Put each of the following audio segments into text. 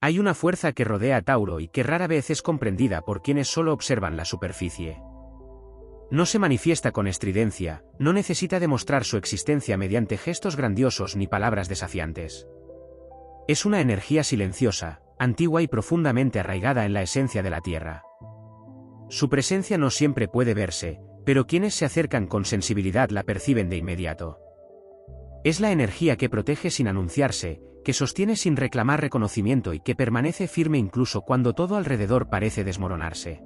Hay una fuerza que rodea a Tauro y que rara vez es comprendida por quienes solo observan la superficie. No se manifiesta con estridencia, no necesita demostrar su existencia mediante gestos grandiosos ni palabras desafiantes. Es una energía silenciosa, antigua y profundamente arraigada en la esencia de la Tierra. Su presencia no siempre puede verse, pero quienes se acercan con sensibilidad la perciben de inmediato. Es la energía que protege sin anunciarse, que sostiene sin reclamar reconocimiento y que permanece firme incluso cuando todo alrededor parece desmoronarse.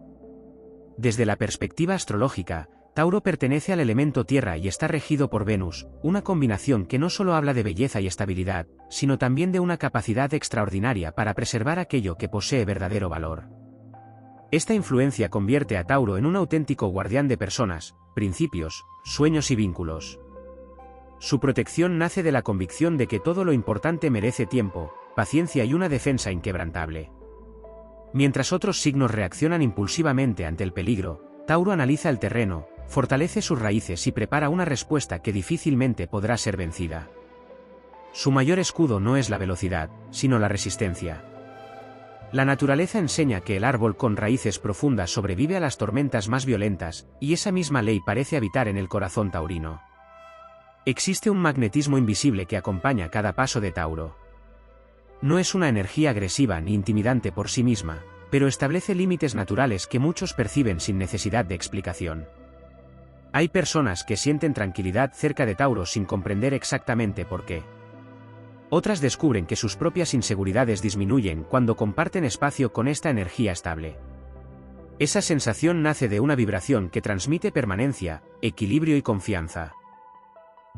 Desde la perspectiva astrológica, Tauro pertenece al elemento Tierra y está regido por Venus, una combinación que no solo habla de belleza y estabilidad, sino también de una capacidad extraordinaria para preservar aquello que posee verdadero valor. Esta influencia convierte a Tauro en un auténtico guardián de personas, principios, sueños y vínculos. Su protección nace de la convicción de que todo lo importante merece tiempo, paciencia y una defensa inquebrantable. Mientras otros signos reaccionan impulsivamente ante el peligro, Tauro analiza el terreno, fortalece sus raíces y prepara una respuesta que difícilmente podrá ser vencida. Su mayor escudo no es la velocidad, sino la resistencia. La naturaleza enseña que el árbol con raíces profundas sobrevive a las tormentas más violentas, y esa misma ley parece habitar en el corazón taurino. Existe un magnetismo invisible que acompaña cada paso de Tauro. No es una energía agresiva ni intimidante por sí misma, pero establece límites naturales que muchos perciben sin necesidad de explicación. Hay personas que sienten tranquilidad cerca de Tauro sin comprender exactamente por qué. Otras descubren que sus propias inseguridades disminuyen cuando comparten espacio con esta energía estable. Esa sensación nace de una vibración que transmite permanencia, equilibrio y confianza.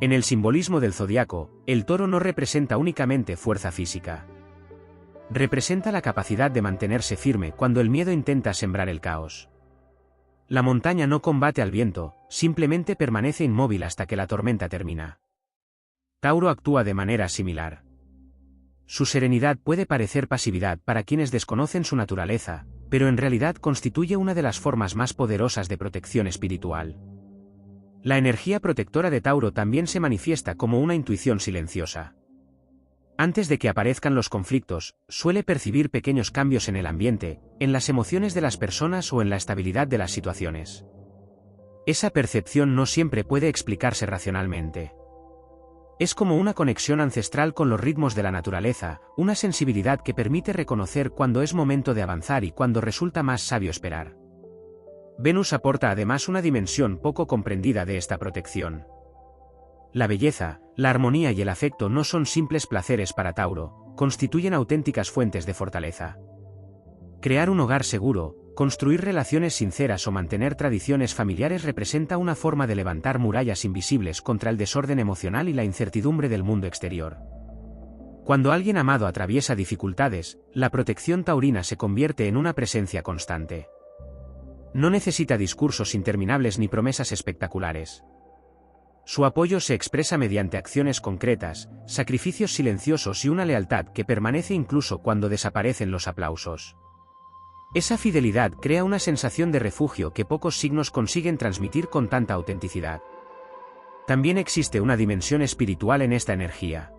En el simbolismo del zodiaco, el toro no representa únicamente fuerza física. Representa la capacidad de mantenerse firme cuando el miedo intenta sembrar el caos. La montaña no combate al viento, simplemente permanece inmóvil hasta que la tormenta termina. Tauro actúa de manera similar. Su serenidad puede parecer pasividad para quienes desconocen su naturaleza, pero en realidad constituye una de las formas más poderosas de protección espiritual. La energía protectora de Tauro también se manifiesta como una intuición silenciosa. Antes de que aparezcan los conflictos, suele percibir pequeños cambios en el ambiente, en las emociones de las personas o en la estabilidad de las situaciones. Esa percepción no siempre puede explicarse racionalmente. Es como una conexión ancestral con los ritmos de la naturaleza, una sensibilidad que permite reconocer cuándo es momento de avanzar y cuándo resulta más sabio esperar. Venus aporta además una dimensión poco comprendida de esta protección. La belleza, la armonía y el afecto no son simples placeres para Tauro, constituyen auténticas fuentes de fortaleza. Crear un hogar seguro, construir relaciones sinceras o mantener tradiciones familiares representa una forma de levantar murallas invisibles contra el desorden emocional y la incertidumbre del mundo exterior. Cuando alguien amado atraviesa dificultades, la protección taurina se convierte en una presencia constante. No necesita discursos interminables ni promesas espectaculares. Su apoyo se expresa mediante acciones concretas, sacrificios silenciosos y una lealtad que permanece incluso cuando desaparecen los aplausos. Esa fidelidad crea una sensación de refugio que pocos signos consiguen transmitir con tanta autenticidad. También existe una dimensión espiritual en esta energía.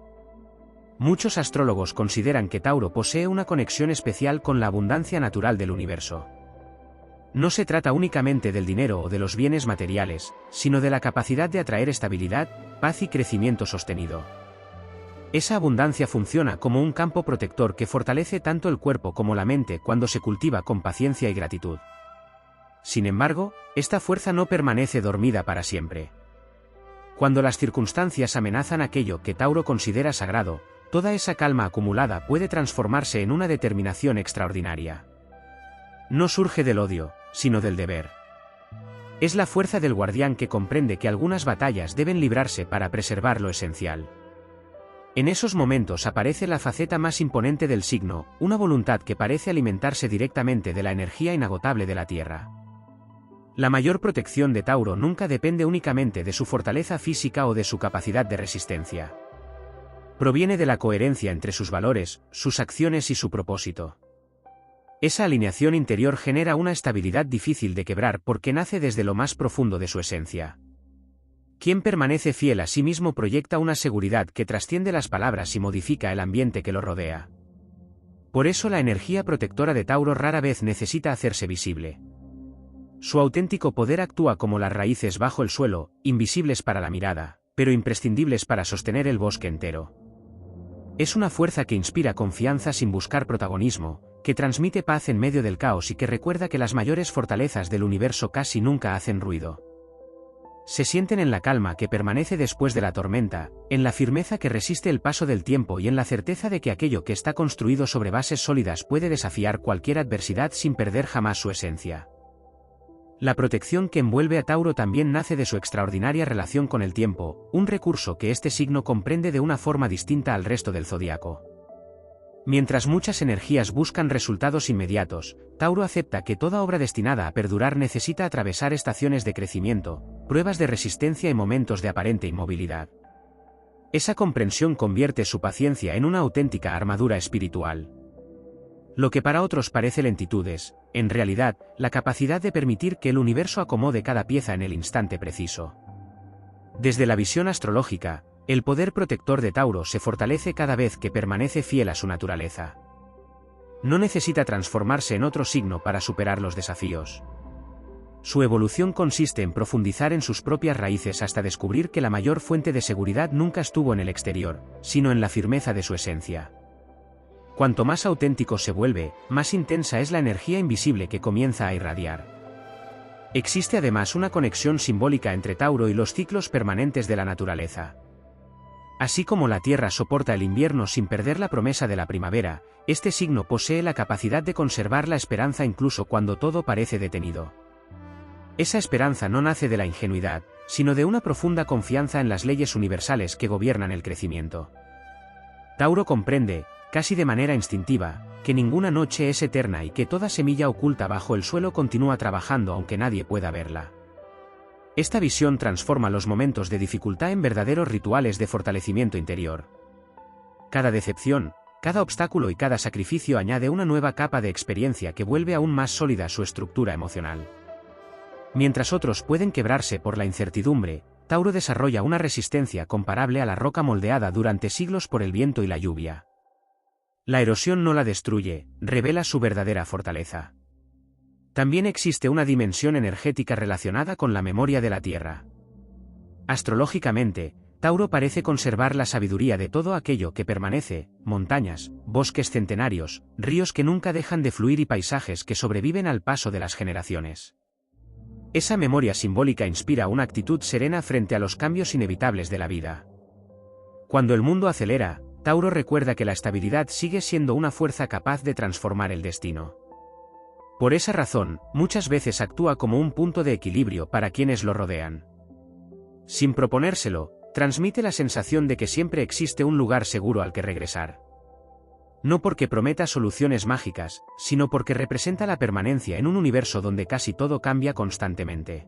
Muchos astrólogos consideran que Tauro posee una conexión especial con la abundancia natural del universo. No se trata únicamente del dinero o de los bienes materiales, sino de la capacidad de atraer estabilidad, paz y crecimiento sostenido. Esa abundancia funciona como un campo protector que fortalece tanto el cuerpo como la mente cuando se cultiva con paciencia y gratitud. Sin embargo, esta fuerza no permanece dormida para siempre. Cuando las circunstancias amenazan aquello que Tauro considera sagrado, toda esa calma acumulada puede transformarse en una determinación extraordinaria. No surge del odio, sino del deber. Es la fuerza del guardián que comprende que algunas batallas deben librarse para preservar lo esencial. En esos momentos aparece la faceta más imponente del signo, una voluntad que parece alimentarse directamente de la energía inagotable de la Tierra. La mayor protección de Tauro nunca depende únicamente de su fortaleza física o de su capacidad de resistencia. Proviene de la coherencia entre sus valores, sus acciones y su propósito. Esa alineación interior genera una estabilidad difícil de quebrar porque nace desde lo más profundo de su esencia. Quien permanece fiel a sí mismo proyecta una seguridad que trasciende las palabras y modifica el ambiente que lo rodea. Por eso la energía protectora de Tauro rara vez necesita hacerse visible. Su auténtico poder actúa como las raíces bajo el suelo, invisibles para la mirada, pero imprescindibles para sostener el bosque entero. Es una fuerza que inspira confianza sin buscar protagonismo, que transmite paz en medio del caos y que recuerda que las mayores fortalezas del universo casi nunca hacen ruido. Se sienten en la calma que permanece después de la tormenta, en la firmeza que resiste el paso del tiempo y en la certeza de que aquello que está construido sobre bases sólidas puede desafiar cualquier adversidad sin perder jamás su esencia. La protección que envuelve a Tauro también nace de su extraordinaria relación con el tiempo, un recurso que este signo comprende de una forma distinta al resto del zodiaco. Mientras muchas energías buscan resultados inmediatos, Tauro acepta que toda obra destinada a perdurar necesita atravesar estaciones de crecimiento, pruebas de resistencia y momentos de aparente inmovilidad. Esa comprensión convierte su paciencia en una auténtica armadura espiritual. Lo que para otros parece lentitud es, en realidad, la capacidad de permitir que el universo acomode cada pieza en el instante preciso. Desde la visión astrológica, el poder protector de Tauro se fortalece cada vez que permanece fiel a su naturaleza. No necesita transformarse en otro signo para superar los desafíos. Su evolución consiste en profundizar en sus propias raíces hasta descubrir que la mayor fuente de seguridad nunca estuvo en el exterior, sino en la firmeza de su esencia. Cuanto más auténtico se vuelve, más intensa es la energía invisible que comienza a irradiar. Existe además una conexión simbólica entre Tauro y los ciclos permanentes de la naturaleza. Así como la Tierra soporta el invierno sin perder la promesa de la primavera, este signo posee la capacidad de conservar la esperanza incluso cuando todo parece detenido. Esa esperanza no nace de la ingenuidad, sino de una profunda confianza en las leyes universales que gobiernan el crecimiento. Tauro comprende, casi de manera instintiva, que ninguna noche es eterna y que toda semilla oculta bajo el suelo continúa trabajando aunque nadie pueda verla. Esta visión transforma los momentos de dificultad en verdaderos rituales de fortalecimiento interior. Cada decepción, cada obstáculo y cada sacrificio añade una nueva capa de experiencia que vuelve aún más sólida su estructura emocional. Mientras otros pueden quebrarse por la incertidumbre, Tauro desarrolla una resistencia comparable a la roca moldeada durante siglos por el viento y la lluvia. La erosión no la destruye, revela su verdadera fortaleza. También existe una dimensión energética relacionada con la memoria de la Tierra. Astrológicamente, Tauro parece conservar la sabiduría de todo aquello que permanece, montañas, bosques centenarios, ríos que nunca dejan de fluir y paisajes que sobreviven al paso de las generaciones. Esa memoria simbólica inspira una actitud serena frente a los cambios inevitables de la vida. Cuando el mundo acelera, Tauro recuerda que la estabilidad sigue siendo una fuerza capaz de transformar el destino. Por esa razón, muchas veces actúa como un punto de equilibrio para quienes lo rodean. Sin proponérselo, transmite la sensación de que siempre existe un lugar seguro al que regresar. No porque prometa soluciones mágicas, sino porque representa la permanencia en un universo donde casi todo cambia constantemente.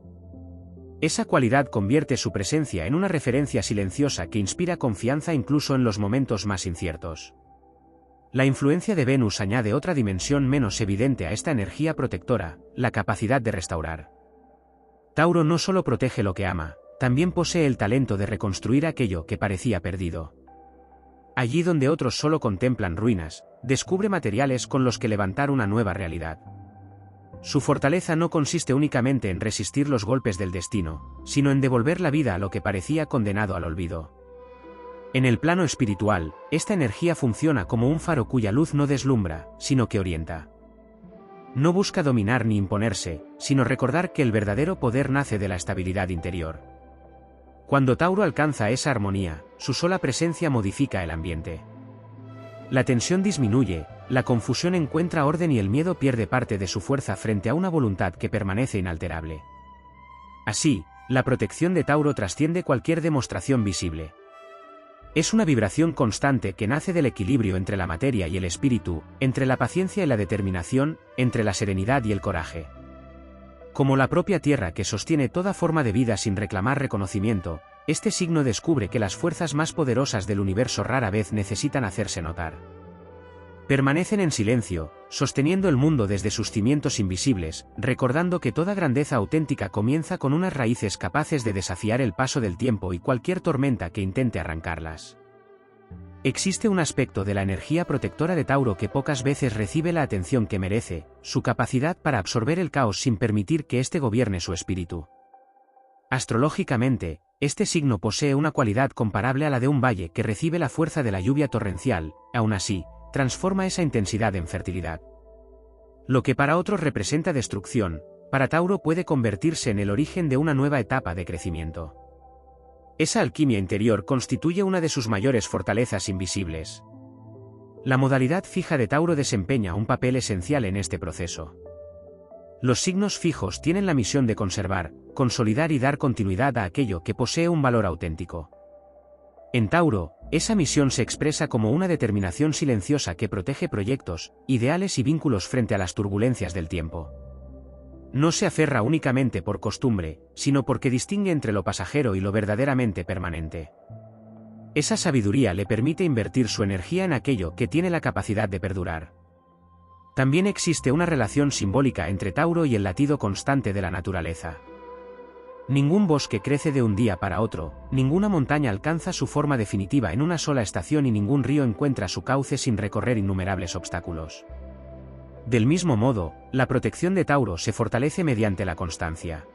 Esa cualidad convierte su presencia en una referencia silenciosa que inspira confianza incluso en los momentos más inciertos. La influencia de Venus añade otra dimensión menos evidente a esta energía protectora, la capacidad de restaurar. Tauro no solo protege lo que ama, también posee el talento de reconstruir aquello que parecía perdido. Allí donde otros solo contemplan ruinas, descubre materiales con los que levantar una nueva realidad. Su fortaleza no consiste únicamente en resistir los golpes del destino, sino en devolver la vida a lo que parecía condenado al olvido. En el plano espiritual, esta energía funciona como un faro cuya luz no deslumbra, sino que orienta. No busca dominar ni imponerse, sino recordar que el verdadero poder nace de la estabilidad interior. Cuando Tauro alcanza esa armonía, su sola presencia modifica el ambiente. La tensión disminuye, la confusión encuentra orden y el miedo pierde parte de su fuerza frente a una voluntad que permanece inalterable. Así, la protección de Tauro trasciende cualquier demostración visible. Es una vibración constante que nace del equilibrio entre la materia y el espíritu, entre la paciencia y la determinación, entre la serenidad y el coraje. Como la propia Tierra que sostiene toda forma de vida sin reclamar reconocimiento, este signo descubre que las fuerzas más poderosas del universo rara vez necesitan hacerse notar. Permanecen en silencio, sosteniendo el mundo desde sus cimientos invisibles, recordando que toda grandeza auténtica comienza con unas raíces capaces de desafiar el paso del tiempo y cualquier tormenta que intente arrancarlas. Existe un aspecto de la energía protectora de Tauro que pocas veces recibe la atención que merece: su capacidad para absorber el caos sin permitir que éste gobierne su espíritu. Astrológicamente, este signo posee una cualidad comparable a la de un valle que recibe la fuerza de la lluvia torrencial. Aún así, transforma esa intensidad en fertilidad. Lo que para otros representa destrucción, para Tauro puede convertirse en el origen de una nueva etapa de crecimiento. Esa alquimia interior constituye una de sus mayores fortalezas invisibles. La modalidad fija de Tauro desempeña un papel esencial en este proceso. Los signos fijos tienen la misión de conservar, consolidar y dar continuidad a aquello que posee un valor auténtico. En Tauro, esa misión se expresa como una determinación silenciosa que protege proyectos, ideales y vínculos frente a las turbulencias del tiempo. No se aferra únicamente por costumbre, sino porque distingue entre lo pasajero y lo verdaderamente permanente. Esa sabiduría le permite invertir su energía en aquello que tiene la capacidad de perdurar. También existe una relación simbólica entre Tauro y el latido constante de la naturaleza. Ningún bosque crece de un día para otro, ninguna montaña alcanza su forma definitiva en una sola estación y ningún río encuentra su cauce sin recorrer innumerables obstáculos. Del mismo modo, la protección de Tauro se fortalece mediante la constancia.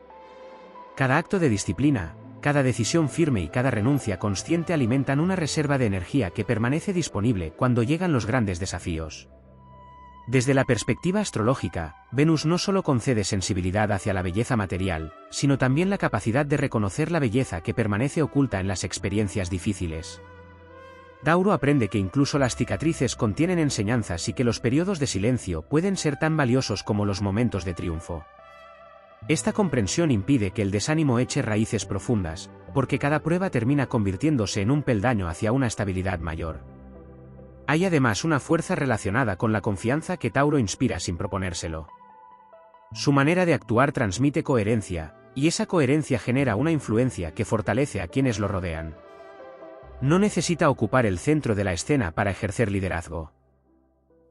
Cada acto de disciplina, cada decisión firme y cada renuncia consciente alimentan una reserva de energía que permanece disponible cuando llegan los grandes desafíos. Desde la perspectiva astrológica, Venus no solo concede sensibilidad hacia la belleza material, sino también la capacidad de reconocer la belleza que permanece oculta en las experiencias difíciles. Tauro aprende que incluso las cicatrices contienen enseñanzas y que los periodos de silencio pueden ser tan valiosos como los momentos de triunfo. Esta comprensión impide que el desánimo eche raíces profundas, porque cada prueba termina convirtiéndose en un peldaño hacia una estabilidad mayor. Hay además una fuerza relacionada con la confianza que Tauro inspira sin proponérselo. Su manera de actuar transmite coherencia, y esa coherencia genera una influencia que fortalece a quienes lo rodean. No necesita ocupar el centro de la escena para ejercer liderazgo.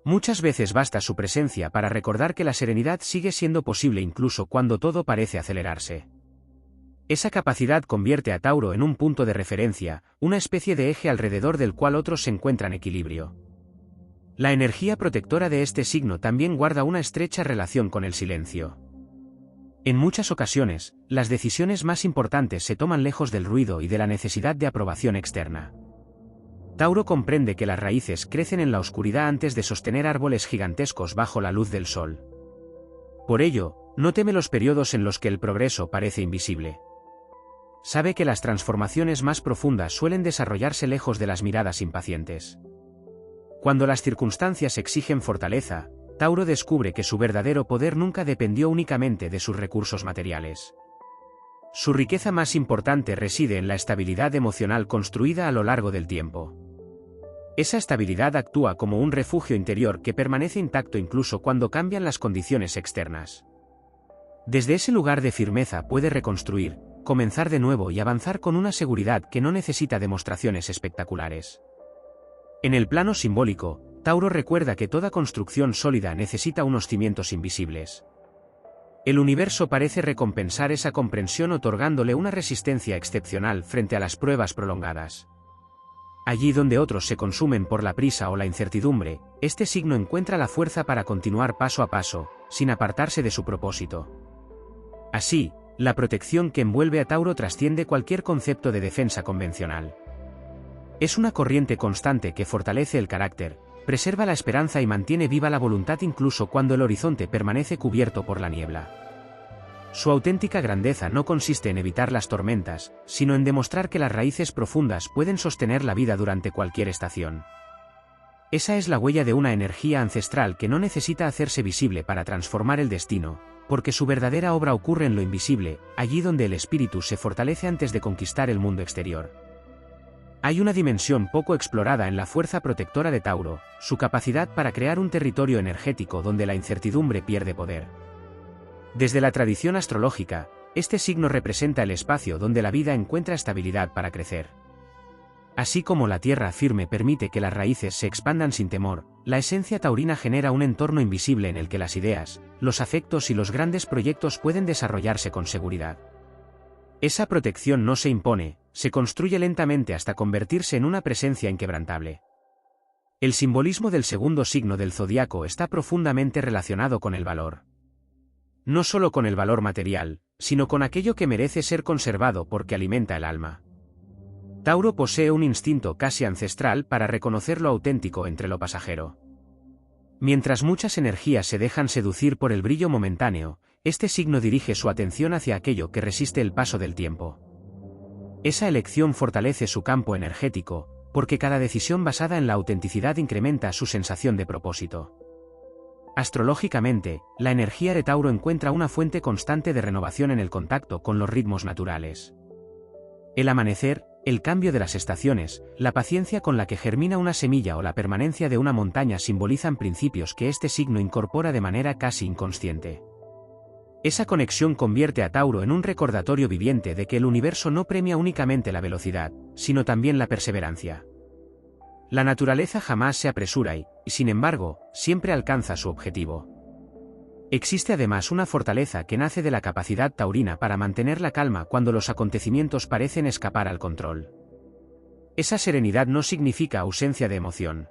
Muchas veces basta su presencia para recordar que la serenidad sigue siendo posible incluso cuando todo parece acelerarse. Esa capacidad convierte a Tauro en un punto de referencia, una especie de eje alrededor del cual otros se encuentran equilibrio. La energía protectora de este signo también guarda una estrecha relación con el silencio. En muchas ocasiones, las decisiones más importantes se toman lejos del ruido y de la necesidad de aprobación externa. Tauro comprende que las raíces crecen en la oscuridad antes de sostener árboles gigantescos bajo la luz del sol. Por ello, no teme los periodos en los que el progreso parece invisible. Sabe que las transformaciones más profundas suelen desarrollarse lejos de las miradas impacientes. Cuando las circunstancias exigen fortaleza, Tauro descubre que su verdadero poder nunca dependió únicamente de sus recursos materiales. Su riqueza más importante reside en la estabilidad emocional construida a lo largo del tiempo. Esa estabilidad actúa como un refugio interior que permanece intacto incluso cuando cambian las condiciones externas. Desde ese lugar de firmeza puede reconstruir, comenzar de nuevo y avanzar con una seguridad que no necesita demostraciones espectaculares. En el plano simbólico, Tauro recuerda que toda construcción sólida necesita unos cimientos invisibles. El universo parece recompensar esa comprensión otorgándole una resistencia excepcional frente a las pruebas prolongadas. Allí donde otros se consumen por la prisa o la incertidumbre, este signo encuentra la fuerza para continuar paso a paso, sin apartarse de su propósito. Así, la protección que envuelve a Tauro trasciende cualquier concepto de defensa convencional. Es una corriente constante que fortalece el carácter, preserva la esperanza y mantiene viva la voluntad incluso cuando el horizonte permanece cubierto por la niebla. Su auténtica grandeza no consiste en evitar las tormentas, sino en demostrar que las raíces profundas pueden sostener la vida durante cualquier estación. Esa es la huella de una energía ancestral que no necesita hacerse visible para transformar el destino, porque su verdadera obra ocurre en lo invisible, allí donde el espíritu se fortalece antes de conquistar el mundo exterior. Hay una dimensión poco explorada en la fuerza protectora de Tauro, su capacidad para crear un territorio energético donde la incertidumbre pierde poder. Desde la tradición astrológica, este signo representa el espacio donde la vida encuentra estabilidad para crecer. Así como la tierra firme permite que las raíces se expandan sin temor, la esencia taurina genera un entorno invisible en el que las ideas, los afectos y los grandes proyectos pueden desarrollarse con seguridad. Esa protección no se impone, se construye lentamente hasta convertirse en una presencia inquebrantable. El simbolismo del segundo signo del zodiaco está profundamente relacionado con el valor. No solo con el valor material, sino con aquello que merece ser conservado porque alimenta el alma. Tauro posee un instinto casi ancestral para reconocer lo auténtico entre lo pasajero. Mientras muchas energías se dejan seducir por el brillo momentáneo, este signo dirige su atención hacia aquello que resiste el paso del tiempo. Esa elección fortalece su campo energético, porque cada decisión basada en la autenticidad incrementa su sensación de propósito. Astrológicamente, la energía de Tauro encuentra una fuente constante de renovación en el contacto con los ritmos naturales. El amanecer, el cambio de las estaciones, la paciencia con la que germina una semilla o la permanencia de una montaña simbolizan principios que este signo incorpora de manera casi inconsciente. Esa conexión convierte a Tauro en un recordatorio viviente de que el universo no premia únicamente la velocidad, sino también la perseverancia. La naturaleza jamás se apresura y, sin embargo, siempre alcanza su objetivo. Existe además una fortaleza que nace de la capacidad taurina para mantener la calma cuando los acontecimientos parecen escapar al control. Esa serenidad no significa ausencia de emoción.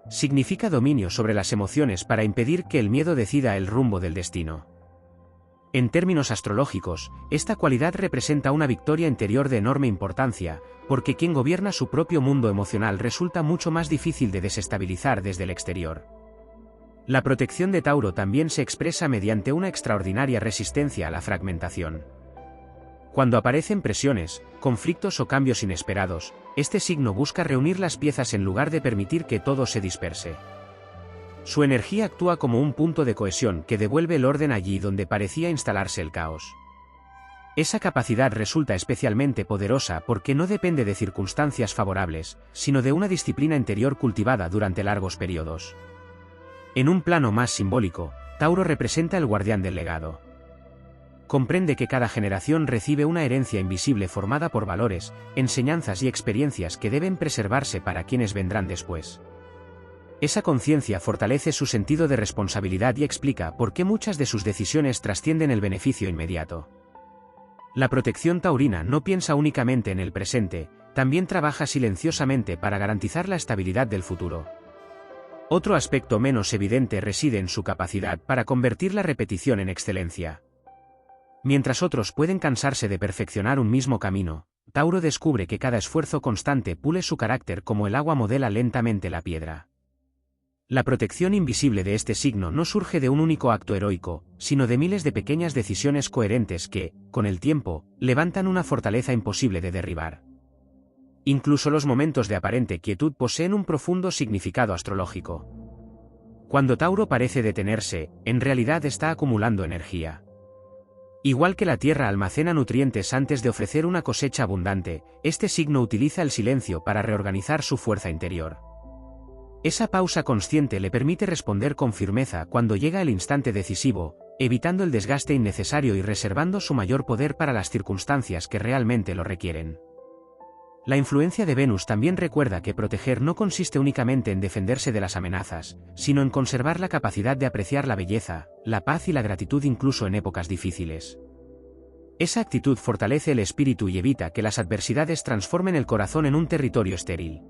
Significa dominio sobre las emociones para impedir que el miedo decida el rumbo del destino. En términos astrológicos, esta cualidad representa una victoria interior de enorme importancia, porque quien gobierna su propio mundo emocional resulta mucho más difícil de desestabilizar desde el exterior. La protección de Tauro también se expresa mediante una extraordinaria resistencia a la fragmentación. Cuando aparecen presiones, conflictos o cambios inesperados, este signo busca reunir las piezas en lugar de permitir que todo se disperse. Su energía actúa como un punto de cohesión que devuelve el orden allí donde parecía instalarse el caos. Esa capacidad resulta especialmente poderosa porque no depende de circunstancias favorables, sino de una disciplina interior cultivada durante largos periodos. En un plano más simbólico, Tauro representa el guardián del legado. Comprende que cada generación recibe una herencia invisible formada por valores, enseñanzas y experiencias que deben preservarse para quienes vendrán después. Esa conciencia fortalece su sentido de responsabilidad y explica por qué muchas de sus decisiones trascienden el beneficio inmediato. La protección taurina no piensa únicamente en el presente, también trabaja silenciosamente para garantizar la estabilidad del futuro. Otro aspecto menos evidente reside en su capacidad para convertir la repetición en excelencia. Mientras otros pueden cansarse de perfeccionar un mismo camino, Tauro descubre que cada esfuerzo constante pule su carácter como el agua modela lentamente la piedra. La protección invisible de este signo no surge de un único acto heroico, sino de miles de pequeñas decisiones coherentes que, con el tiempo, levantan una fortaleza imposible de derribar. Incluso los momentos de aparente quietud poseen un profundo significado astrológico. Cuando Tauro parece detenerse, en realidad está acumulando energía. Igual que la tierra almacena nutrientes antes de ofrecer una cosecha abundante, este signo utiliza el silencio para reorganizar su fuerza interior. Esa pausa consciente le permite responder con firmeza cuando llega el instante decisivo, evitando el desgaste innecesario y reservando su mayor poder para las circunstancias que realmente lo requieren. La influencia de Venus también recuerda que proteger no consiste únicamente en defenderse de las amenazas, sino en conservar la capacidad de apreciar la belleza, la paz y la gratitud incluso en épocas difíciles. Esa actitud fortalece el espíritu y evita que las adversidades transformen el corazón en un territorio estéril.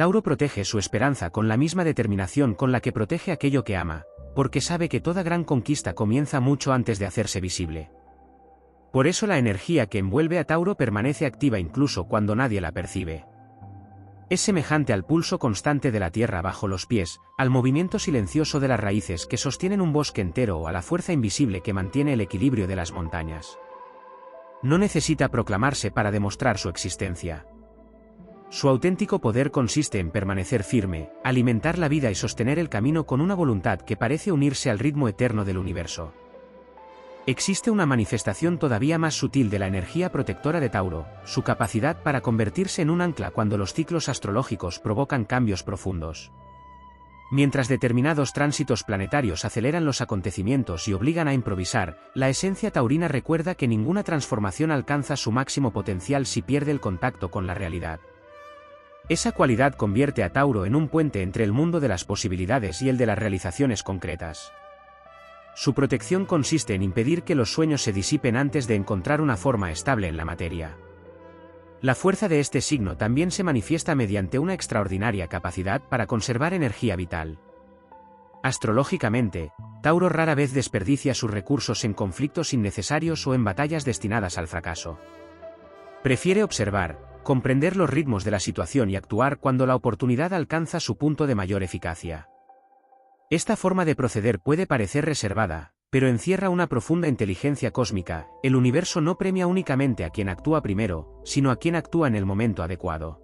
Tauro protege su esperanza con la misma determinación con la que protege aquello que ama, porque sabe que toda gran conquista comienza mucho antes de hacerse visible. Por eso la energía que envuelve a Tauro permanece activa incluso cuando nadie la percibe. Es semejante al pulso constante de la tierra bajo los pies, al movimiento silencioso de las raíces que sostienen un bosque entero o a la fuerza invisible que mantiene el equilibrio de las montañas. No necesita proclamarse para demostrar su existencia. Su auténtico poder consiste en permanecer firme, alimentar la vida y sostener el camino con una voluntad que parece unirse al ritmo eterno del universo. Existe una manifestación todavía más sutil de la energía protectora de Tauro, su capacidad para convertirse en un ancla cuando los ciclos astrológicos provocan cambios profundos. Mientras determinados tránsitos planetarios aceleran los acontecimientos y obligan a improvisar, la esencia taurina recuerda que ninguna transformación alcanza su máximo potencial si pierde el contacto con la realidad. Esa cualidad convierte a Tauro en un puente entre el mundo de las posibilidades y el de las realizaciones concretas. Su protección consiste en impedir que los sueños se disipen antes de encontrar una forma estable en la materia. La fuerza de este signo también se manifiesta mediante una extraordinaria capacidad para conservar energía vital. Astrológicamente, Tauro rara vez desperdicia sus recursos en conflictos innecesarios o en batallas destinadas al fracaso. Prefiere observar, comprender los ritmos de la situación y actuar cuando la oportunidad alcanza su punto de mayor eficacia. Esta forma de proceder puede parecer reservada, pero encierra una profunda inteligencia cósmica. El universo no premia únicamente a quien actúa primero, sino a quien actúa en el momento adecuado.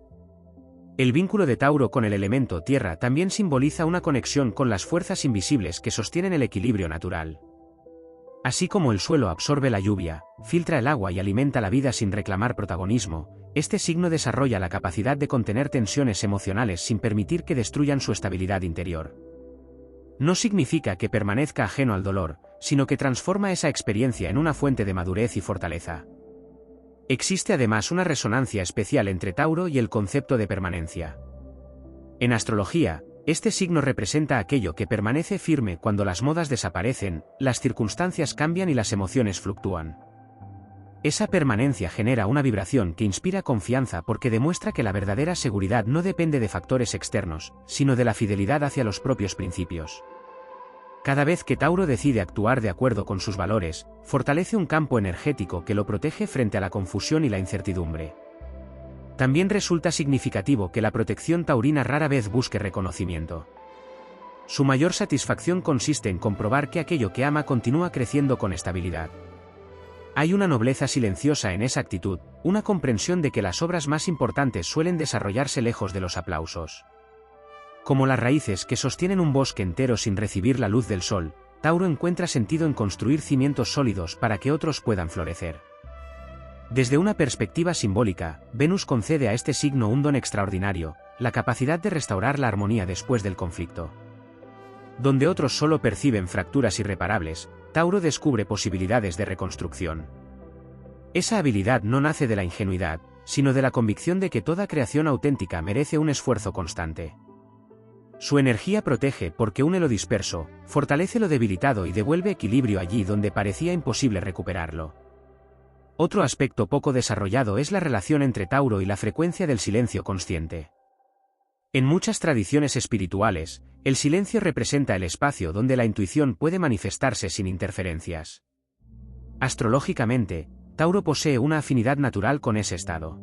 El vínculo de Tauro con el elemento tierra también simboliza una conexión con las fuerzas invisibles que sostienen el equilibrio natural. Así como el suelo absorbe la lluvia, filtra el agua y alimenta la vida sin reclamar protagonismo, este signo desarrolla la capacidad de contener tensiones emocionales sin permitir que destruyan su estabilidad interior. No significa que permanezca ajeno al dolor, sino que transforma esa experiencia en una fuente de madurez y fortaleza. Existe además una resonancia especial entre Tauro y el concepto de permanencia. En astrología, este signo representa aquello que permanece firme cuando las modas desaparecen, las circunstancias cambian y las emociones fluctúan. Esa permanencia genera una vibración que inspira confianza porque demuestra que la verdadera seguridad no depende de factores externos, sino de la fidelidad hacia los propios principios. Cada vez que Tauro decide actuar de acuerdo con sus valores, fortalece un campo energético que lo protege frente a la confusión y la incertidumbre. También resulta significativo que la protección taurina rara vez busque reconocimiento. Su mayor satisfacción consiste en comprobar que aquello que ama continúa creciendo con estabilidad. Hay una nobleza silenciosa en esa actitud, una comprensión de que las obras más importantes suelen desarrollarse lejos de los aplausos. Como las raíces que sostienen un bosque entero sin recibir la luz del sol, Tauro encuentra sentido en construir cimientos sólidos para que otros puedan florecer. Desde una perspectiva simbólica, Venus concede a este signo un don extraordinario, la capacidad de restaurar la armonía después del conflicto. Donde otros solo perciben fracturas irreparables, Tauro descubre posibilidades de reconstrucción. Esa habilidad no nace de la ingenuidad, sino de la convicción de que toda creación auténtica merece un esfuerzo constante. Su energía protege porque une lo disperso, fortalece lo debilitado y devuelve equilibrio allí donde parecía imposible recuperarlo. Otro aspecto poco desarrollado es la relación entre Tauro y la frecuencia del silencio consciente. En muchas tradiciones espirituales, el silencio representa el espacio donde la intuición puede manifestarse sin interferencias. Astrológicamente, Tauro posee una afinidad natural con ese estado.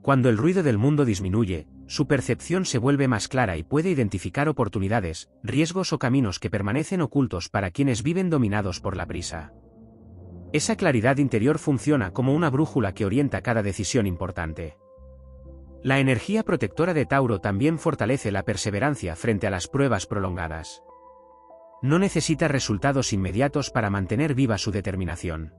Cuando el ruido del mundo disminuye, su percepción se vuelve más clara y puede identificar oportunidades, riesgos o caminos que permanecen ocultos para quienes viven dominados por la prisa. Esa claridad interior funciona como una brújula que orienta cada decisión importante. La energía protectora de Tauro también fortalece la perseverancia frente a las pruebas prolongadas. No necesita resultados inmediatos para mantener viva su determinación.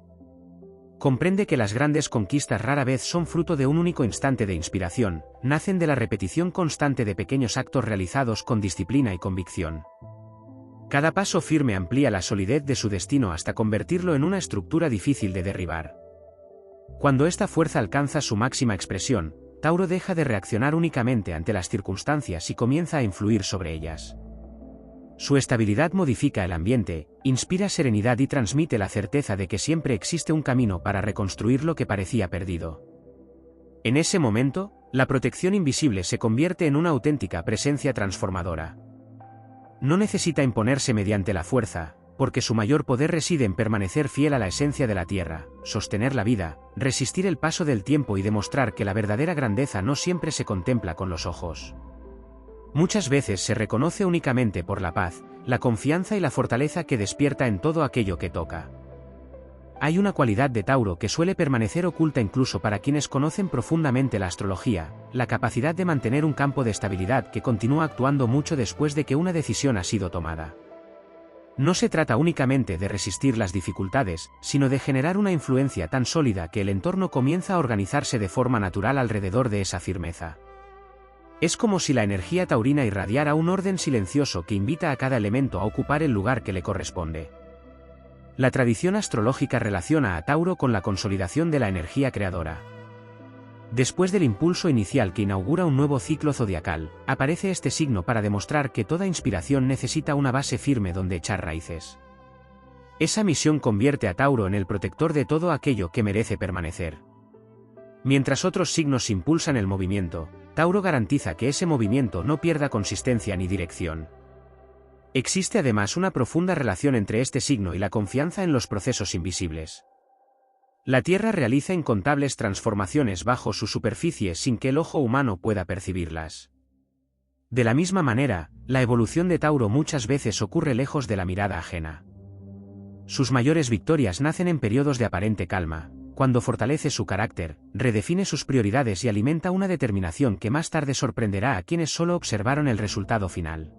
Comprende que las grandes conquistas rara vez son fruto de un único instante de inspiración, nacen de la repetición constante de pequeños actos realizados con disciplina y convicción. Cada paso firme amplía la solidez de su destino hasta convertirlo en una estructura difícil de derribar. Cuando esta fuerza alcanza su máxima expresión, Tauro deja de reaccionar únicamente ante las circunstancias y comienza a influir sobre ellas. Su estabilidad modifica el ambiente, inspira serenidad y transmite la certeza de que siempre existe un camino para reconstruir lo que parecía perdido. En ese momento, la protección invisible se convierte en una auténtica presencia transformadora. No necesita imponerse mediante la fuerza, porque su mayor poder reside en permanecer fiel a la esencia de la tierra, sostener la vida, resistir el paso del tiempo y demostrar que la verdadera grandeza no siempre se contempla con los ojos. Muchas veces se reconoce únicamente por la paz, la confianza y la fortaleza que despierta en todo aquello que toca. Hay una cualidad de Tauro que suele permanecer oculta incluso para quienes conocen profundamente la astrología, la capacidad de mantener un campo de estabilidad que continúa actuando mucho después de que una decisión ha sido tomada. No se trata únicamente de resistir las dificultades, sino de generar una influencia tan sólida que el entorno comienza a organizarse de forma natural alrededor de esa firmeza. Es como si la energía taurina irradiara un orden silencioso que invita a cada elemento a ocupar el lugar que le corresponde. La tradición astrológica relaciona a Tauro con la consolidación de la energía creadora. Después del impulso inicial que inaugura un nuevo ciclo zodiacal, aparece este signo para demostrar que toda inspiración necesita una base firme donde echar raíces. Esa misión convierte a Tauro en el protector de todo aquello que merece permanecer. Mientras otros signos impulsan el movimiento, Tauro garantiza que ese movimiento no pierda consistencia ni dirección. Existe además una profunda relación entre este signo y la confianza en los procesos invisibles. La Tierra realiza incontables transformaciones bajo su superficie sin que el ojo humano pueda percibirlas. De la misma manera, la evolución de Tauro muchas veces ocurre lejos de la mirada ajena. Sus mayores victorias nacen en periodos de aparente calma, cuando fortalece su carácter, redefine sus prioridades y alimenta una determinación que más tarde sorprenderá a quienes solo observaron el resultado final.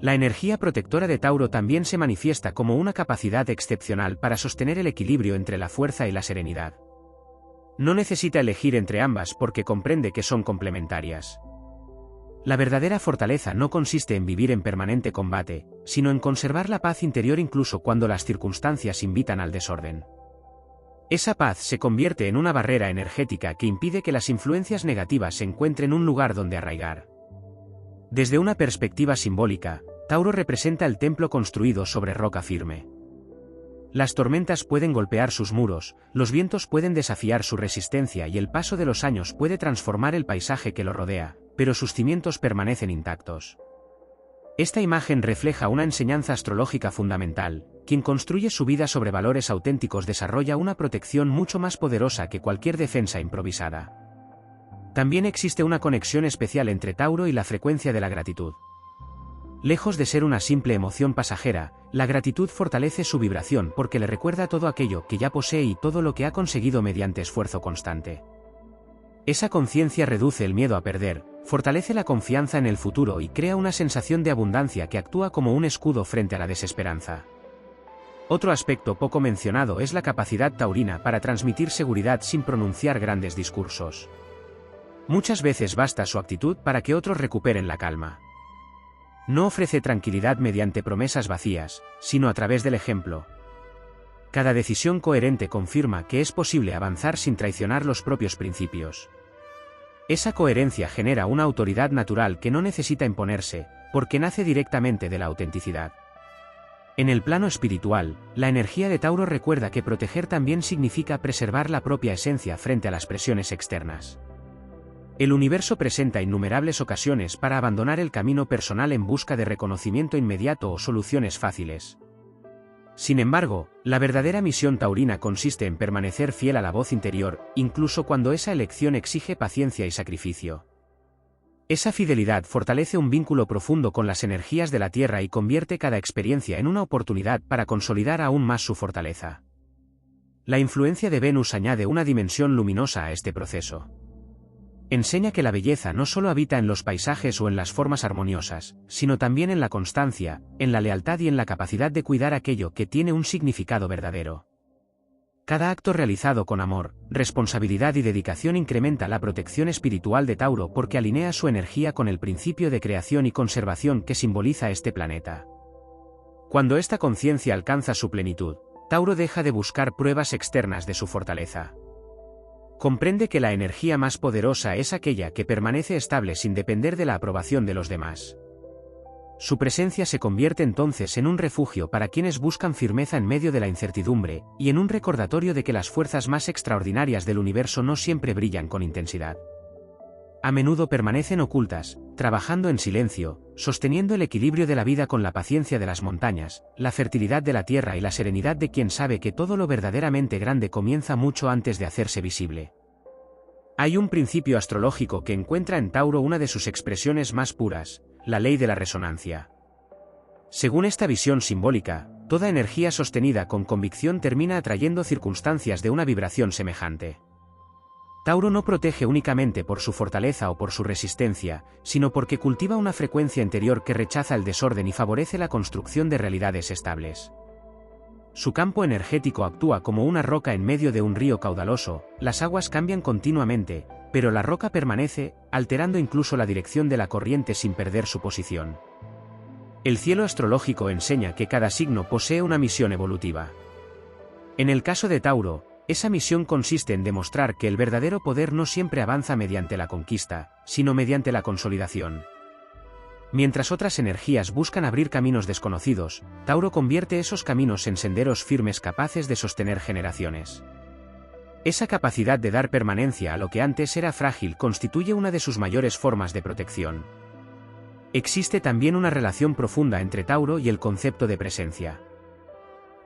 La energía protectora de Tauro también se manifiesta como una capacidad excepcional para sostener el equilibrio entre la fuerza y la serenidad. No necesita elegir entre ambas porque comprende que son complementarias. La verdadera fortaleza no consiste en vivir en permanente combate, sino en conservar la paz interior incluso cuando las circunstancias invitan al desorden. Esa paz se convierte en una barrera energética que impide que las influencias negativas encuentren un lugar donde arraigar. Desde una perspectiva simbólica, Tauro representa el templo construido sobre roca firme. Las tormentas pueden golpear sus muros, los vientos pueden desafiar su resistencia y el paso de los años puede transformar el paisaje que lo rodea, pero sus cimientos permanecen intactos. Esta imagen refleja una enseñanza astrológica fundamental: quien construye su vida sobre valores auténticos desarrolla una protección mucho más poderosa que cualquier defensa improvisada. También existe una conexión especial entre Tauro y la frecuencia de la gratitud. Lejos de ser una simple emoción pasajera, la gratitud fortalece su vibración porque le recuerda todo aquello que ya posee y todo lo que ha conseguido mediante esfuerzo constante. Esa conciencia reduce el miedo a perder, fortalece la confianza en el futuro y crea una sensación de abundancia que actúa como un escudo frente a la desesperanza. Otro aspecto poco mencionado es la capacidad taurina para transmitir seguridad sin pronunciar grandes discursos. Muchas veces basta su actitud para que otros recuperen la calma. No ofrece tranquilidad mediante promesas vacías, sino a través del ejemplo. Cada decisión coherente confirma que es posible avanzar sin traicionar los propios principios. Esa coherencia genera una autoridad natural que no necesita imponerse, porque nace directamente de la autenticidad. En el plano espiritual, la energía de Tauro recuerda que proteger también significa preservar la propia esencia frente a las presiones externas. El universo presenta innumerables ocasiones para abandonar el camino personal en busca de reconocimiento inmediato o soluciones fáciles. Sin embargo, la verdadera misión taurina consiste en permanecer fiel a la voz interior, incluso cuando esa elección exige paciencia y sacrificio. Esa fidelidad fortalece un vínculo profundo con las energías de la Tierra y convierte cada experiencia en una oportunidad para consolidar aún más su fortaleza. La influencia de Venus añade una dimensión luminosa a este proceso. Enseña que la belleza no solo habita en los paisajes o en las formas armoniosas, sino también en la constancia, en la lealtad y en la capacidad de cuidar aquello que tiene un significado verdadero. Cada acto realizado con amor, responsabilidad y dedicación incrementa la protección espiritual de Tauro porque alinea su energía con el principio de creación y conservación que simboliza este planeta. Cuando esta conciencia alcanza su plenitud, Tauro deja de buscar pruebas externas de su fortaleza. Comprende que la energía más poderosa es aquella que permanece estable sin depender de la aprobación de los demás. Su presencia se convierte entonces en un refugio para quienes buscan firmeza en medio de la incertidumbre, y en un recordatorio de que las fuerzas más extraordinarias del universo no siempre brillan con intensidad. A menudo permanecen ocultas, trabajando en silencio, sosteniendo el equilibrio de la vida con la paciencia de las montañas, la fertilidad de la tierra y la serenidad de quien sabe que todo lo verdaderamente grande comienza mucho antes de hacerse visible. Hay un principio astrológico que encuentra en Tauro una de sus expresiones más puras: la ley de la resonancia. Según esta visión simbólica, toda energía sostenida con convicción termina atrayendo circunstancias de una vibración semejante. Tauro no protege únicamente por su fortaleza o por su resistencia, sino porque cultiva una frecuencia interior que rechaza el desorden y favorece la construcción de realidades estables. Su campo energético actúa como una roca en medio de un río caudaloso, las aguas cambian continuamente, pero la roca permanece, alterando incluso la dirección de la corriente sin perder su posición. El cielo astrológico enseña que cada signo posee una misión evolutiva. En el caso de Tauro, esa misión consiste en demostrar que el verdadero poder no siempre avanza mediante la conquista, sino mediante la consolidación. Mientras otras energías buscan abrir caminos desconocidos, Tauro convierte esos caminos en senderos firmes capaces de sostener generaciones. Esa capacidad de dar permanencia a lo que antes era frágil constituye una de sus mayores formas de protección. Existe también una relación profunda entre Tauro y el concepto de presencia.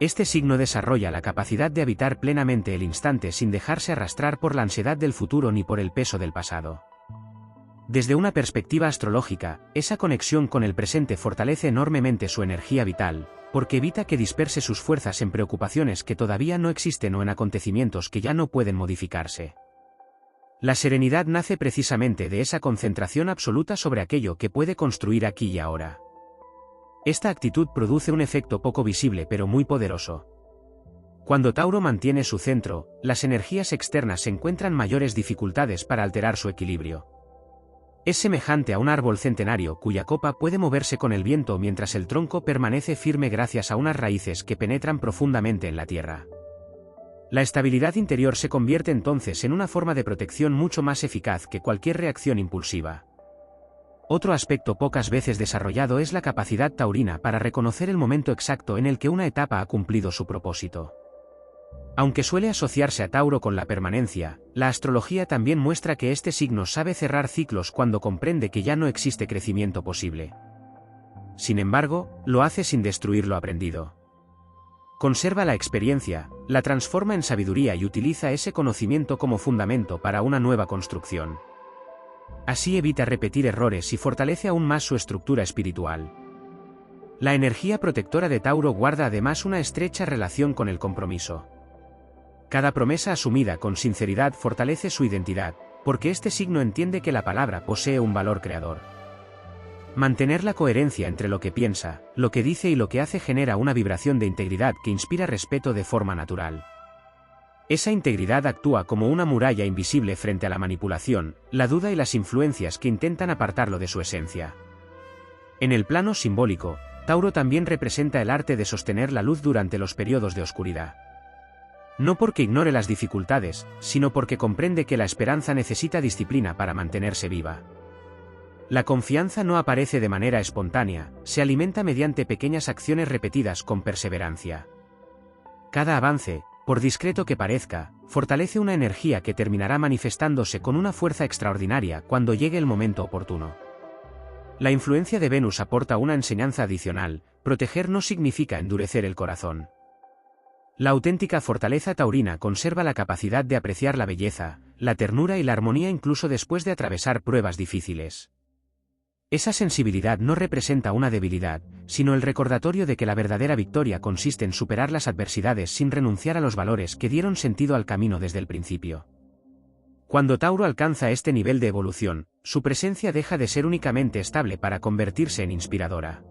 Este signo desarrolla la capacidad de habitar plenamente el instante sin dejarse arrastrar por la ansiedad del futuro ni por el peso del pasado. Desde una perspectiva astrológica, esa conexión con el presente fortalece enormemente su energía vital, porque evita que disperse sus fuerzas en preocupaciones que todavía no existen o en acontecimientos que ya no pueden modificarse. La serenidad nace precisamente de esa concentración absoluta sobre aquello que puede construir aquí y ahora. Esta actitud produce un efecto poco visible pero muy poderoso. Cuando Tauro mantiene su centro, las energías externas encuentran mayores dificultades para alterar su equilibrio. Es semejante a un árbol centenario cuya copa puede moverse con el viento mientras el tronco permanece firme gracias a unas raíces que penetran profundamente en la tierra. La estabilidad interior se convierte entonces en una forma de protección mucho más eficaz que cualquier reacción impulsiva. Otro aspecto pocas veces desarrollado es la capacidad taurina para reconocer el momento exacto en el que una etapa ha cumplido su propósito. Aunque suele asociarse a Tauro con la permanencia, la astrología también muestra que este signo sabe cerrar ciclos cuando comprende que ya no existe crecimiento posible. Sin embargo, lo hace sin destruir lo aprendido. Conserva la experiencia, la transforma en sabiduría y utiliza ese conocimiento como fundamento para una nueva construcción. Así evita repetir errores y fortalece aún más su estructura espiritual. La energía protectora de Tauro guarda además una estrecha relación con el compromiso. Cada promesa asumida con sinceridad fortalece su identidad, porque este signo entiende que la palabra posee un valor creador. Mantener la coherencia entre lo que piensa, lo que dice y lo que hace genera una vibración de integridad que inspira respeto de forma natural. Esa integridad actúa como una muralla invisible frente a la manipulación, la duda y las influencias que intentan apartarlo de su esencia. En el plano simbólico, Tauro también representa el arte de sostener la luz durante los periodos de oscuridad. No porque ignore las dificultades, sino porque comprende que la esperanza necesita disciplina para mantenerse viva. La confianza no aparece de manera espontánea, se alimenta mediante pequeñas acciones repetidas con perseverancia. Cada avance, por discreto que parezca, fortalece una energía que terminará manifestándose con una fuerza extraordinaria cuando llegue el momento oportuno. La influencia de Venus aporta una enseñanza adicional: proteger no significa endurecer el corazón. La auténtica fortaleza taurina conserva la capacidad de apreciar la belleza, la ternura y la armonía incluso después de atravesar pruebas difíciles. Esa sensibilidad no representa una debilidad, sino el recordatorio de que la verdadera victoria consiste en superar las adversidades sin renunciar a los valores que dieron sentido al camino desde el principio. Cuando Tauro alcanza este nivel de evolución, su presencia deja de ser únicamente estable para convertirse en inspiradora.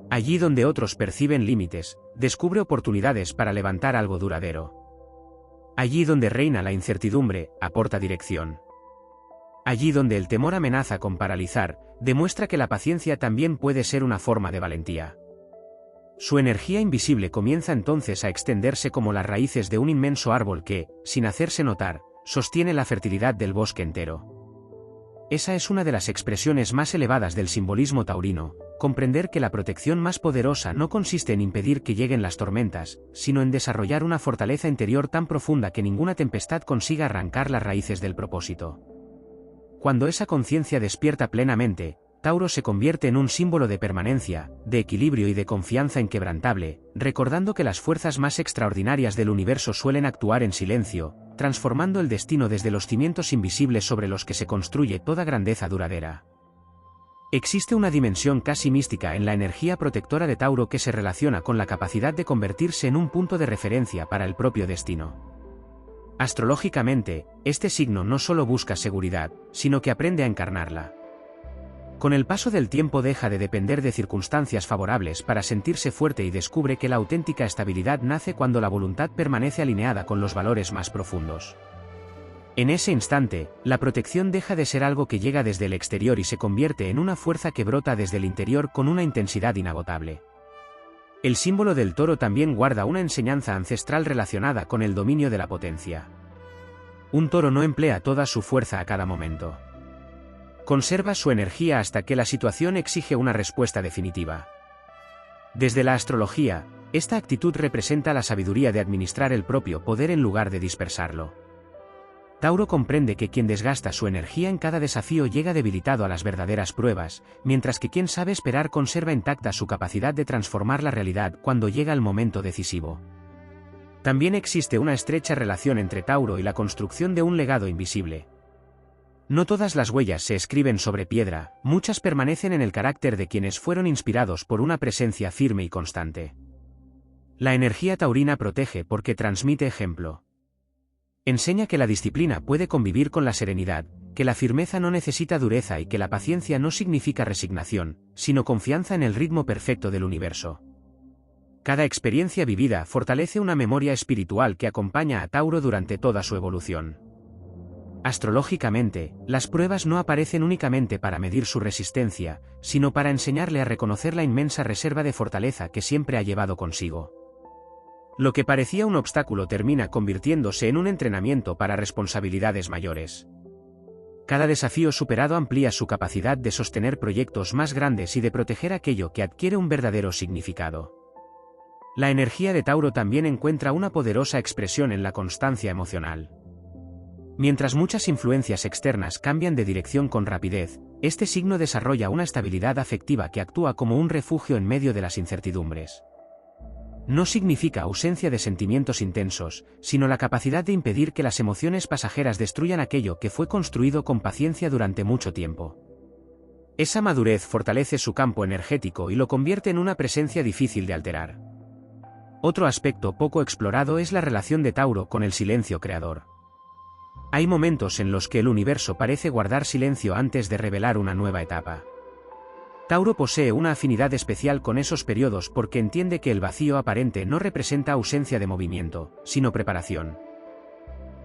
Allí donde otros perciben límites, descubre oportunidades para levantar algo duradero. Allí donde reina la incertidumbre, aporta dirección. Allí donde el temor amenaza con paralizar, demuestra que la paciencia también puede ser una forma de valentía. Su energía invisible comienza entonces a extenderse como las raíces de un inmenso árbol que, sin hacerse notar, sostiene la fertilidad del bosque entero. Esa es una de las expresiones más elevadas del simbolismo taurino: comprender que la protección más poderosa no consiste en impedir que lleguen las tormentas, sino en desarrollar una fortaleza interior tan profunda que ninguna tempestad consiga arrancar las raíces del propósito. Cuando esa conciencia despierta plenamente, Tauro se convierte en un símbolo de permanencia, de equilibrio y de confianza inquebrantable, recordando que las fuerzas más extraordinarias del universo suelen actuar en silencio, transformando el destino desde los cimientos invisibles sobre los que se construye toda grandeza duradera. Existe una dimensión casi mística en la energía protectora de Tauro que se relaciona con la capacidad de convertirse en un punto de referencia para el propio destino. Astrológicamente, este signo no solo busca seguridad, sino que aprende a encarnarla. Con el paso del tiempo deja de depender de circunstancias favorables para sentirse fuerte y descubre que la auténtica estabilidad nace cuando la voluntad permanece alineada con los valores más profundos. En ese instante, la protección deja de ser algo que llega desde el exterior y se convierte en una fuerza que brota desde el interior con una intensidad inagotable. El símbolo del toro también guarda una enseñanza ancestral relacionada con el dominio de la potencia. Un toro no emplea toda su fuerza a cada momento. Conserva su energía hasta que la situación exige una respuesta definitiva. Desde la astrología, Esta actitud representa la sabiduría de administrar el propio poder en lugar de dispersarlo. Tauro comprende que quien desgasta su energía en cada desafío llega debilitado a las verdaderas pruebas, mientras que quien sabe esperar conserva intacta su capacidad de transformar la realidad cuando llega el momento decisivo. También existe una estrecha relación entre Tauro y la construcción de un legado invisible. No todas las huellas se escriben sobre piedra, muchas permanecen en el carácter de quienes fueron inspirados por una presencia firme y constante. La energía taurina protege porque transmite ejemplo. Enseña que la disciplina puede convivir con la serenidad, que la firmeza no necesita dureza y que la paciencia no significa resignación, sino confianza en el ritmo perfecto del universo. Cada experiencia vivida fortalece una memoria espiritual que acompaña a Tauro durante toda su evolución. Astrológicamente, las pruebas no aparecen únicamente para medir su resistencia, sino para enseñarle a reconocer la inmensa reserva de fortaleza que siempre ha llevado consigo. Lo que parecía un obstáculo termina convirtiéndose en un entrenamiento para responsabilidades mayores. Cada desafío superado amplía su capacidad de sostener proyectos más grandes y de proteger aquello que adquiere un verdadero significado. La energía de Tauro también encuentra una poderosa expresión en la constancia emocional. Mientras muchas influencias externas cambian de dirección con rapidez, este signo desarrolla una estabilidad afectiva que actúa como un refugio en medio de las incertidumbres. No significa ausencia de sentimientos intensos, sino la capacidad de impedir que las emociones pasajeras destruyan aquello que fue construido con paciencia durante mucho tiempo. Esa madurez fortalece su campo energético y lo convierte en una presencia difícil de alterar. Otro aspecto poco explorado es la relación de Tauro con el silencio creador. Hay momentos en los que el universo parece guardar silencio antes de revelar una nueva etapa. Tauro posee una afinidad especial con esos periodos porque entiende que el vacío aparente no representa ausencia de movimiento, sino preparación.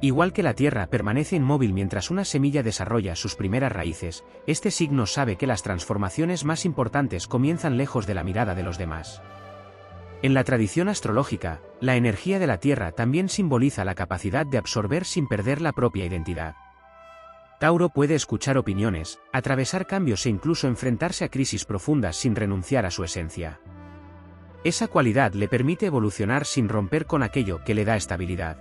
Igual que la Tierra permanece inmóvil mientras una semilla desarrolla sus primeras raíces, este signo sabe que las transformaciones más importantes comienzan lejos de la mirada de los demás. En la tradición astrológica, la energía de la Tierra también simboliza la capacidad de absorber sin perder la propia identidad. Tauro puede escuchar opiniones, atravesar cambios e incluso enfrentarse a crisis profundas sin renunciar a su esencia. Esa cualidad le permite evolucionar sin romper con aquello que le da estabilidad.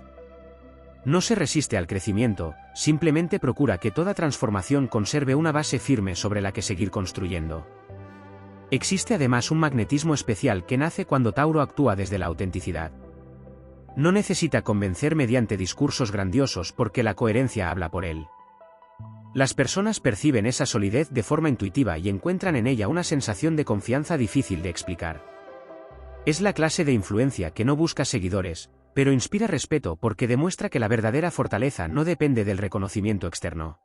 No se resiste al crecimiento, simplemente procura que toda transformación conserve una base firme sobre la que seguir construyendo. Existe además un magnetismo especial que nace cuando Tauro actúa desde la autenticidad. No necesita convencer mediante discursos grandiosos porque la coherencia habla por él. Las personas perciben esa solidez de forma intuitiva y encuentran en ella una sensación de confianza difícil de explicar. Es la clase de influencia que no busca seguidores, pero inspira respeto porque demuestra que la verdadera fortaleza no depende del reconocimiento externo.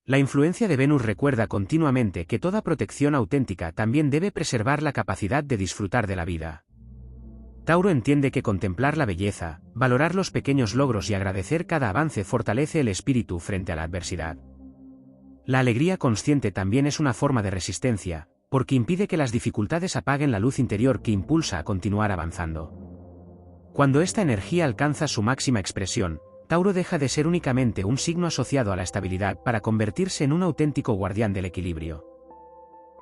La influencia de Venus recuerda continuamente que toda protección auténtica también debe preservar la capacidad de disfrutar de la vida. Tauro entiende que contemplar la belleza, valorar los pequeños logros y agradecer cada avance fortalece el espíritu frente a la adversidad. La alegría consciente también es una forma de resistencia, porque impide que las dificultades apaguen la luz interior que impulsa a continuar avanzando. Cuando esta energía alcanza su máxima expresión, Tauro deja de ser únicamente un signo asociado a la estabilidad para convertirse en un auténtico guardián del equilibrio.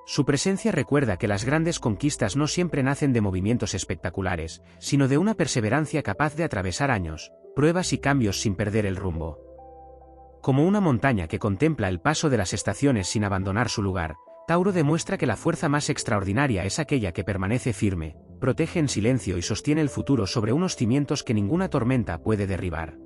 Su presencia recuerda que las grandes conquistas no siempre nacen de movimientos espectaculares, sino de una perseverancia capaz de atravesar años, pruebas y cambios sin perder el rumbo. Como una montaña que contempla el paso de las estaciones sin abandonar su lugar, Tauro demuestra que la fuerza más extraordinaria es aquella que permanece firme, protege en silencio y sostiene el futuro sobre unos cimientos que ninguna tormenta puede derribar.